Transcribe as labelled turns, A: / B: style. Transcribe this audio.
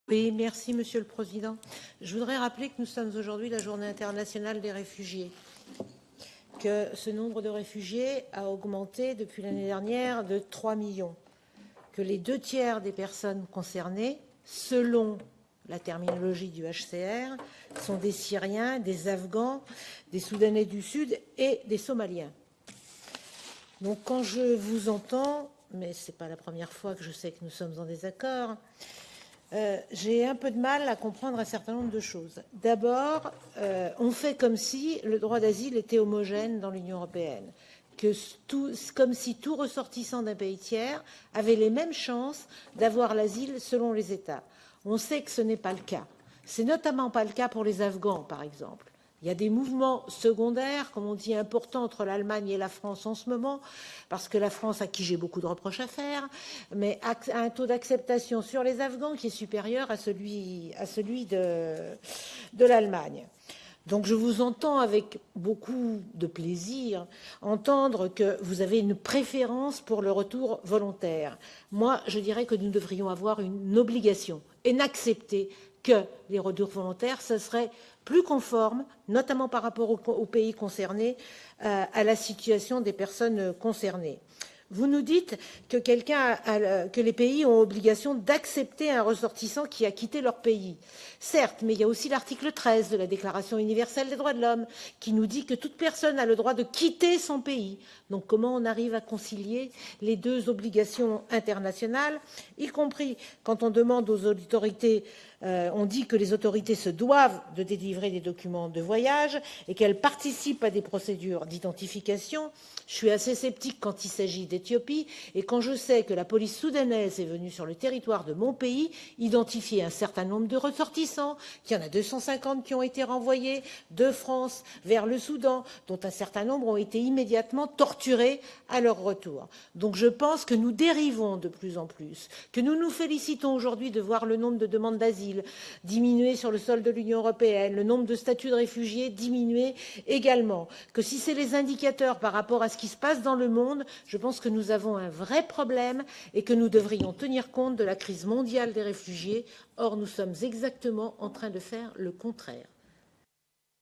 A: Oui, merci Monsieur le Président. Je voudrais rappeler que nous sommes aujourd'hui la Journée internationale des réfugiés, que ce nombre de réfugiés a augmenté depuis l'année dernière de 3 millions, que les 2 tiers des personnes concernées, selon la terminologie du HCR, sont des Syriens, des Afghans, des Soudanais du Sud et des Somaliens. Donc quand je vous entends, mais ce n'est pas la première fois que je sais que nous sommes en désaccord, j'ai un peu de mal à comprendre un certain nombre de choses. D'abord, on fait comme si le droit d'asile était homogène dans l'Union européenne, comme si tout ressortissant d'un pays tiers avait les mêmes chances d'avoir l'asile selon les États. On sait que ce n'est pas le cas. C'est notamment pas le cas pour les Afghans, par exemple. Il y a des mouvements secondaires, comme on dit, importants entre l'Allemagne et la France en ce moment, parce que la France, à qui j'ai beaucoup de reproches à faire, mais a un taux d'acceptation sur les Afghans qui est supérieur à celui de l'Allemagne. Donc je vous entends avec beaucoup de plaisir entendre que vous avez une préférence pour le retour volontaire. Moi, je dirais que nous devrions avoir une obligation et n'accepter que les retours volontaires, ce serait plus conforme, notamment par rapport aux pays concernés, à la situation des personnes concernées. Vous nous dites que, que les pays ont obligation d'accepter un ressortissant qui a quitté leur pays. Certes, mais il y a aussi l'article 13 de la Déclaration universelle des droits de l'homme qui nous dit que toute personne a le droit de quitter son pays. Donc comment on arrive à concilier les deux obligations internationales, y compris quand on demande aux autorités, on dit que les autorités se doivent de délivrer des documents de voyage et qu'elles participent à des procédures d'identification. Je suis assez sceptique quand il s'agit d'Éthiopie et quand je sais que la police soudanaise est venue sur le territoire de mon pays identifier un certain nombre de ressortissants, qu'il y en a 250 qui ont été renvoyés de France vers le Soudan, dont un certain nombre ont été immédiatement torturés à leur retour. Donc je pense que nous dérivons de plus en plus, que nous nous félicitons aujourd'hui de voir le nombre de demandes d'asile diminuer sur le sol de l'Union européenne, le nombre de statuts de réfugiés diminuer également, que si c'est les indicateurs par rapport à ce qui se passe dans le monde, je pense que nous avons un vrai problème et que nous devrions tenir compte de la crise mondiale des réfugiés. Or, nous sommes exactement en train de faire le contraire.